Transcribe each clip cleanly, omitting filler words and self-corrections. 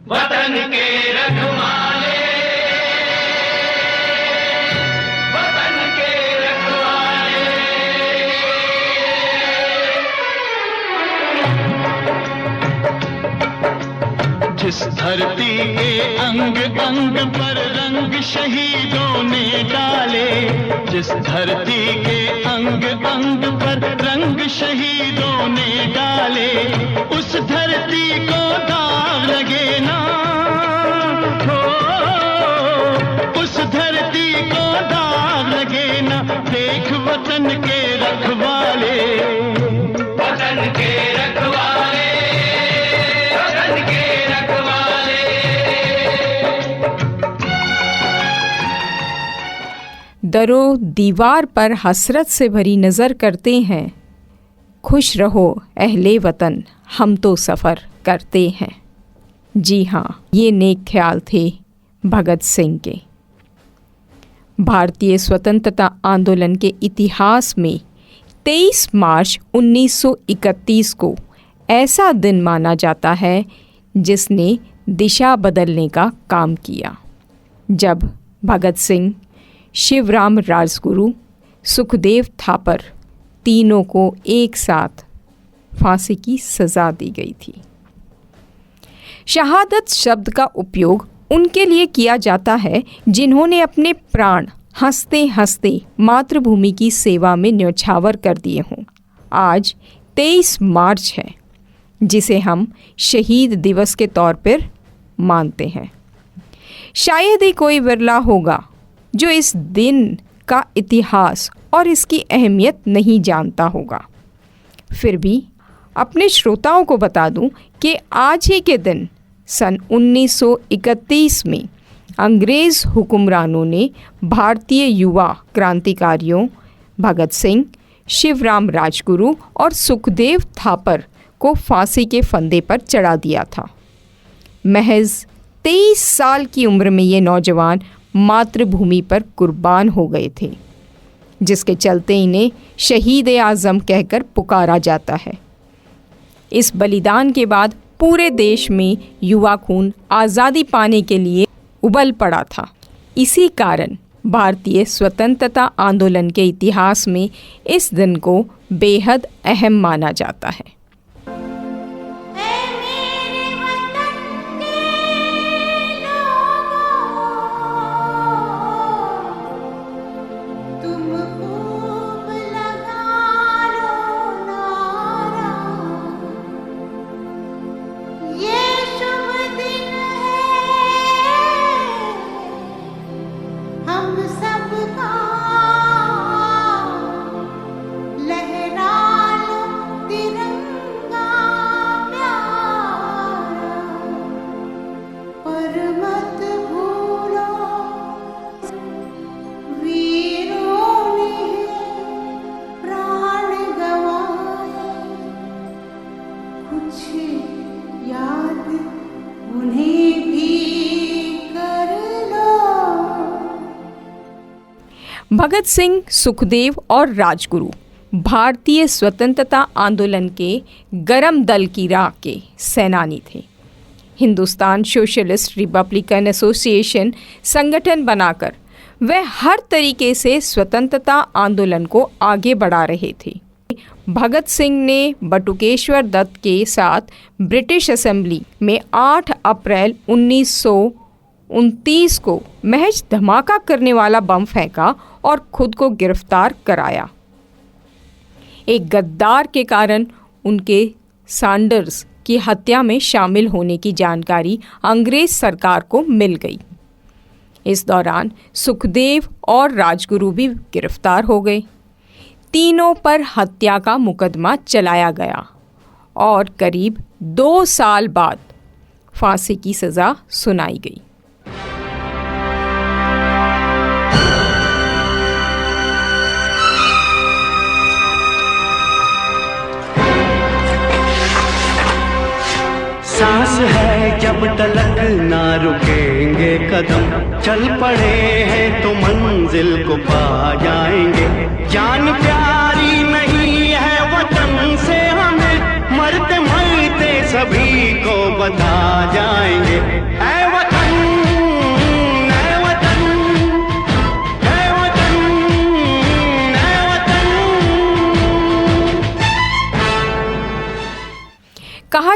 वतन के रखवाले, वतन के रखवाले। जिस धरती के अंग अंग पर रंग शहीदों ने डाले, जिस धरती के अंग अंग पर रंग शहीदों ने डाले, उस धरती को दाग लगे ना हो, उस धरती को दाग लगे ना। देख वतन के रखवाले, वतन के रखवाले, वतन के रखवाले। दरो दीवार पर हसरत से भरी नज़र करते हैं, खुश रहो अहले वतन, हम तो सफ़र करते हैं। जी हाँ, ये नेक ख्याल थे भगत सिंह के। भारतीय स्वतंत्रता आंदोलन के इतिहास में 23 मार्च 1931 को ऐसा दिन माना जाता है जिसने दिशा बदलने का काम किया, जब भगत सिंह, शिवराम राजगुरु, सुखदेव थापर तीनों को एक साथ फांसी की सज़ा दी गई थी। शहादत शब्द का उपयोग उनके लिए किया जाता है जिन्होंने अपने प्राण हंसते हंसते मातृभूमि की सेवा में न्यौछावर कर दिए हों। आज 23 मार्च है, जिसे हम शहीद दिवस के तौर पर मानते हैं। शायद ही कोई विरला होगा जो इस दिन का इतिहास और इसकी अहमियत नहीं जानता होगा। फिर भी अपने श्रोताओं को बता दूं कि आज ही के दिन सन 1931 में अंग्रेज़ हुक्मरानों ने भारतीय युवा क्रांतिकारियों भगत सिंह, शिवराम राजगुरु और सुखदेव थापर को फांसी के फंदे पर चढ़ा दिया था। महज 23 साल की उम्र में ये नौजवान मातृभूमि पर कुर्बान हो गए थे, जिसके चलते इन्हें शहीद आज़म कहकर पुकारा जाता है। इस बलिदान के बाद पूरे देश में युवा खून आज़ादी पाने के लिए उबल पड़ा था। इसी कारण भारतीय स्वतंत्रता आंदोलन के इतिहास में इस दिन को बेहद अहम माना जाता है। भगत सिंह, सुखदेव और राजगुरु भारतीय स्वतंत्रता आंदोलन के गरम दल की राह के सेनानी थे। हिंदुस्तान सोशलिस्ट रिपब्लिकन एसोसिएशन संगठन बनाकर वह हर तरीके से स्वतंत्रता आंदोलन को आगे बढ़ा रहे थे। भगत सिंह ने बटुकेश्वर दत्त के साथ ब्रिटिश असेंबली में 8 अप्रैल 1929 को महज धमाका करने वाला बम फेंका और खुद को गिरफ्तार कराया। एक गद्दार के कारण उनके सैंडर्स की हत्या में शामिल होने की जानकारी अंग्रेज सरकार को मिल गई। इस दौरान सुखदेव और राजगुरु भी गिरफ्तार हो गए। तीनों पर हत्या का मुकदमा चलाया गया और करीब 2 साल बाद फांसी की सज़ा सुनाई गई। सांस है जब तलक ना रुकेंगे कदम, चल पड़े हैं तो मंजिल को पा जाएंगे। जान प्यारी नहीं है वतन से हमें, मरते मरते सभी को बता जाएंगे।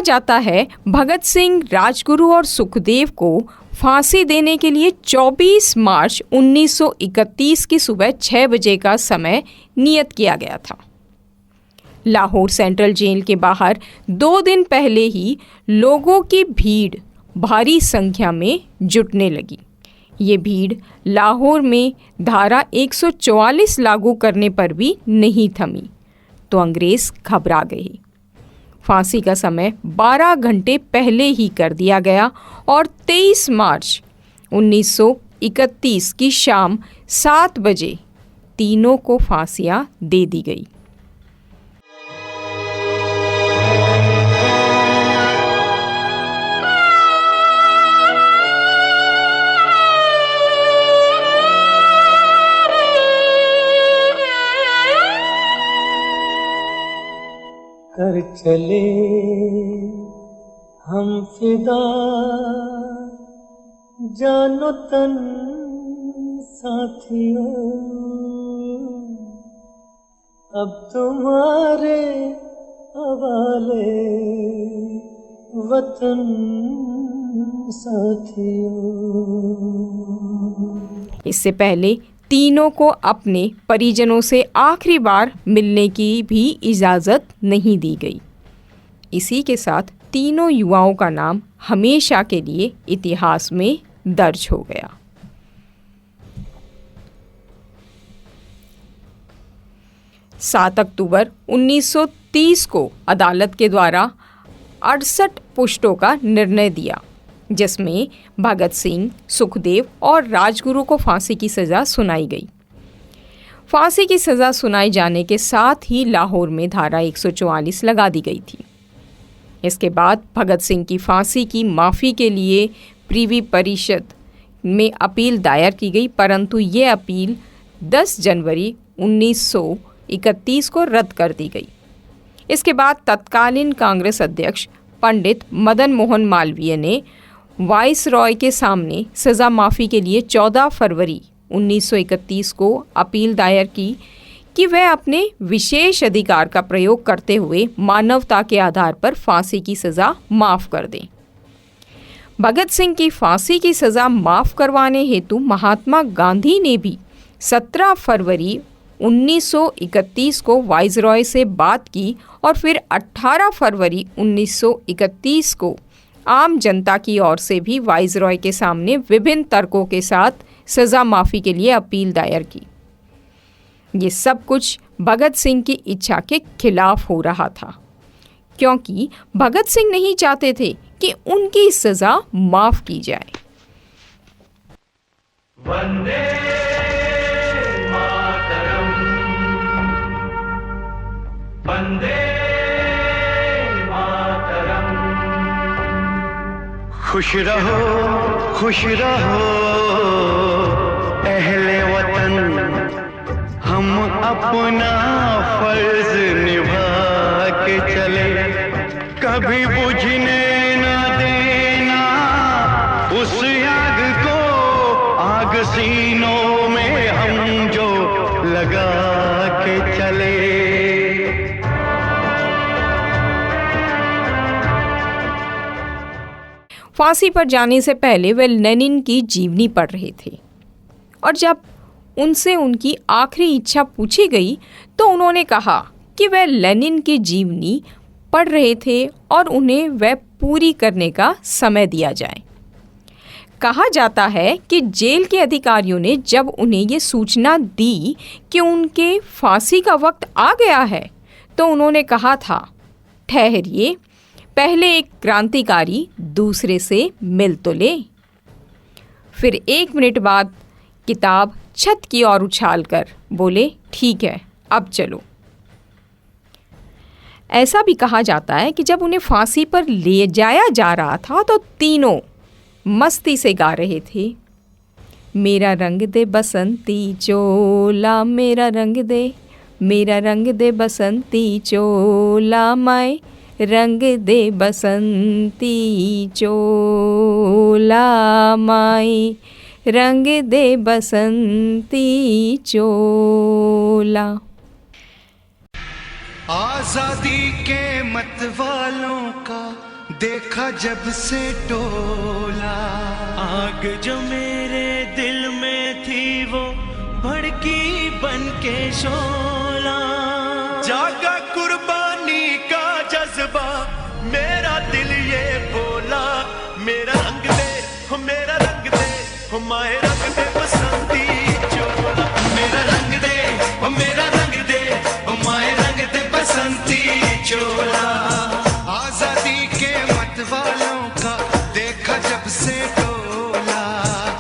जाता है भगत सिंह, राजगुरु और सुखदेव को फांसी देने के लिए 24 मार्च 1931 की सुबह 6 बजे का समय नियत किया गया था। लाहौर सेंट्रल जेल के बाहर 2 दिन पहले ही लोगों की भीड़ भारी संख्या में जुटने लगी। ये भीड़ लाहौर में धारा 144 लागू करने पर भी नहीं थमी, तो अंग्रेज घबरा गए। फांसी का समय 12 घंटे पहले ही कर दिया गया और 23 मार्च 1931 की शाम 7 बजे तीनों को फांसियां दे दी गई। कर चले हम फिदा जानो तन साथियों, अब तुम्हारे हवाले वतन साथियों। इससे पहले तीनों को अपने परिजनों से आखिरी बार मिलने की भी इजाज़त नहीं दी गई। इसी के साथ तीनों युवाओं का नाम हमेशा के लिए इतिहास में दर्ज हो गया। सात अक्टूबर 1930 को अदालत के द्वारा 68 पुष्टों का निर्णय दिया, जिसमें भगत सिंह, सुखदेव और राजगुरु को फांसी की सज़ा सुनाई गई। फांसी की सज़ा सुनाए जाने के साथ ही लाहौर में धारा 144 लगा दी गई थी। इसके बाद भगत सिंह की फांसी की माफ़ी के लिए प्रिवी परिषद में अपील दायर की गई, परंतु ये अपील 10 जनवरी 1931 को रद्द कर दी गई। इसके बाद तत्कालीन कांग्रेस अध्यक्ष पंडित मदन मोहन मालवीय ने वाइसरॉय के सामने सज़ा माफ़ी के लिए 14 फरवरी 1931 को अपील दायर की कि वह अपने विशेष अधिकार का प्रयोग करते हुए मानवता के आधार पर फांसी की सज़ा माफ़ कर दें। भगत सिंह की फांसी की सज़ा माफ़ करवाने हेतु महात्मा गांधी ने भी 17 फरवरी 1931 को वाइसरॉय से बात की और फिर 18 फरवरी 1931 को आम जनता की ओर से भी वाइसरॉय के सामने विभिन्न तर्कों के साथ सज़ा माफ़ी के लिए अपील दायर की। ये सब कुछ भगत सिंह की इच्छा के खिलाफ हो रहा था, क्योंकि भगत सिंह नहीं चाहते थे कि उनकी सज़ा माफ़ की जाए। वंदे मातरम, वंदे मातरम। खुश रहो अहले वतन, हम अपना फर्ज निभा के चले, कभी बुझने न देना उस आग को, आग सीनों में हम जो लगा के चले। फांसी पर जाने से पहले वे लेनिन की जीवनी पढ़ रहे थे और जब उनसे उनकी आखिरी इच्छा पूछी गई तो उन्होंने कहा कि वह लेनिन की जीवनी पढ़ रहे थे और उन्हें वह पूरी करने का समय दिया जाए। कहा जाता है कि जेल के अधिकारियों ने जब उन्हें ये सूचना दी कि उनके फांसी का वक्त आ गया है तो उन्होंने कहा था, ठहरिए, पहले एक क्रांतिकारी दूसरे से मिल तो ले। फिर 1 मिनट बाद किताब छत की ओर उछालकर बोले, ठीक है, अब चलो। ऐसा भी कहा जाता है कि जब उन्हें फांसी पर ले जाया जा रहा था तो तीनों मस्ती से गा रहे थे, मेरा रंग दे बसंती चोला, मेरा रंग दे बसंती चोला, माए रंग दे बसंती चोला, माए रंग दे बसंती चोला। आजादी के मत वालों का देखा जब से टोला, आग जो मेरे दिल में थी वो भड़की बन के शोला। जागा कुर्बानी का जज्बा, मेरा दिल ये बोला, मेरा रंग दे हो, मेरा रंग दे हो, माए रंग दे बसंती चोला। मेरा रंग दे हो, मेरा रंग दे हो, माए रंग दे बसंती चोला। आजादी के मत वालों का देखा जब से टोला,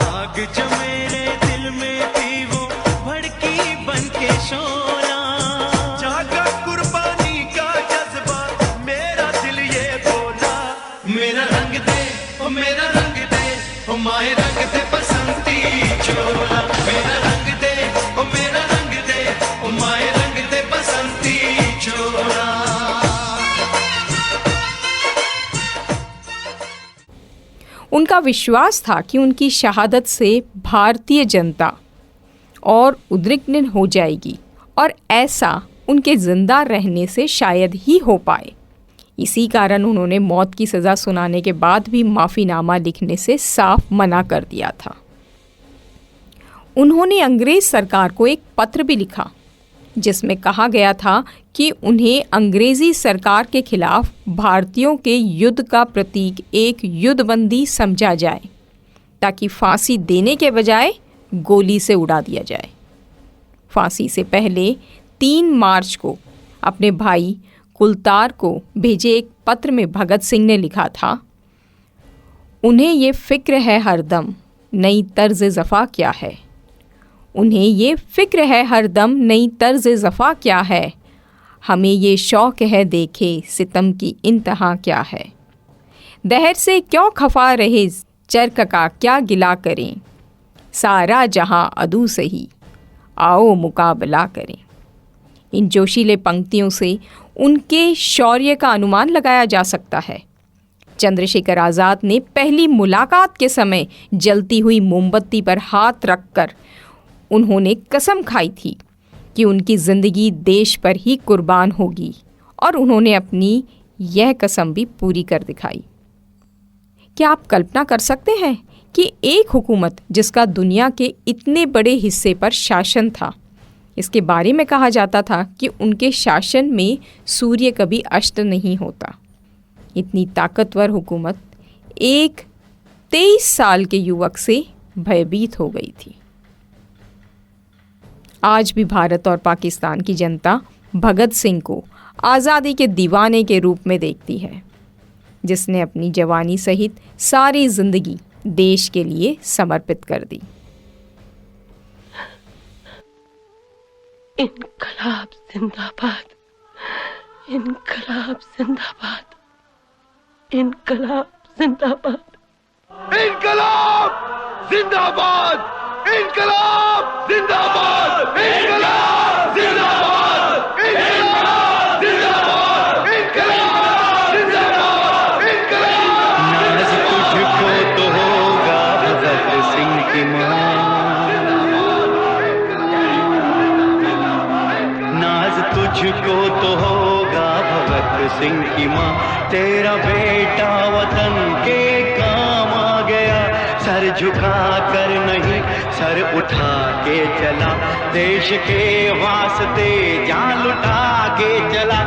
आग जो मेरे दिल में थी वो भड़की बन के शोला। जागा कुर्बानी का जज्बा, मेरा दिल ये बोला, मेरा रंग दे ओ, मेरा रंग दे ओ, माए रंग दे बसंती चोला। मेरा रंग दे ओ, मेरा रंग दे ओ, माए रंग दे बसंती चोला। उनका विश्वास था कि उनकी शहादत से भारतीय जनता और उद्विग्न हो जाएगी और ऐसा उनके जिंदा रहने से शायद ही हो पाए। इसी कारण उन्होंने मौत की सज़ा सुनाने के बाद भी माफ़ीनामा लिखने से साफ मना कर दिया था। उन्होंने अंग्रेज सरकार को एक पत्र भी लिखा जिसमें कहा गया था कि उन्हें अंग्रेज़ी सरकार के खिलाफ भारतीयों के युद्ध का प्रतीक एक युद्धबंदी समझा जाए ताकि फांसी देने के बजाय गोली से उड़ा दिया जाए। फांसी से पहले 3 मार्च को अपने भाई कुलतार को भेजे एक पत्र में भगत सिंह ने लिखा था, उन्हें ये फ़िक्र है हरदम नई तर्ज ज़फ़ा क्या है, उन्हें ये फ़िक्र है हरदम नई तर्ज ज़फ़ा क्या है, हमें ये शौक़ है देखे सितम की इंतहा क्या है। दहर से क्यों खफा रहे चरक का क्या गिला करें, सारा जहां अदू सही आओ मुकाबला करें। इन जोशीले पंक्तियों से उनके शौर्य का अनुमान लगाया जा सकता है। चंद्रशेखर आज़ाद ने पहली मुलाकात के समय जलती हुई मोमबत्ती पर हाथ रखकर उन्होंने कसम खाई थी कि उनकी ज़िंदगी देश पर ही कुर्बान होगी और उन्होंने अपनी यह कसम भी पूरी कर दिखाई। क्या आप कल्पना कर सकते हैं कि एक हुकूमत जिसका दुनिया के इतने बड़े हिस्से पर शासन था, इसके बारे में कहा जाता था कि उनके शासन में सूर्य कभी अस्त नहीं होता। इतनी ताकतवर हुकूमत एक 23 साल के युवक से भयभीत हो गई थी। आज भी भारत और पाकिस्तान की जनता भगत सिंह को आज़ादी के दीवाने के रूप में देखती है, जिसने अपनी जवानी सहित सारी जिंदगी देश के लिए समर्पित कर दी। इनकलाब जिंदाबाद, इनकलाब जिंदाबाद, इनकलाब जिंदाबाद, इनकलाब जिंदाबाद, इनकलाब जिंदाबाद, इनकलाब जिंदाबाद, इनकलाब जिंदाबाद, इनकलाब जिंदाबाद, इनकलाब। नाज तुझको तो होगा भगत सिंह की मां, नाज तुझको तो होगा भगत सिंह की मां। तेरा बेटा वतन के काम आ गया, सर झुका कर नहीं सर उठा के चला, देश के वास्ते जान लुटा के चला।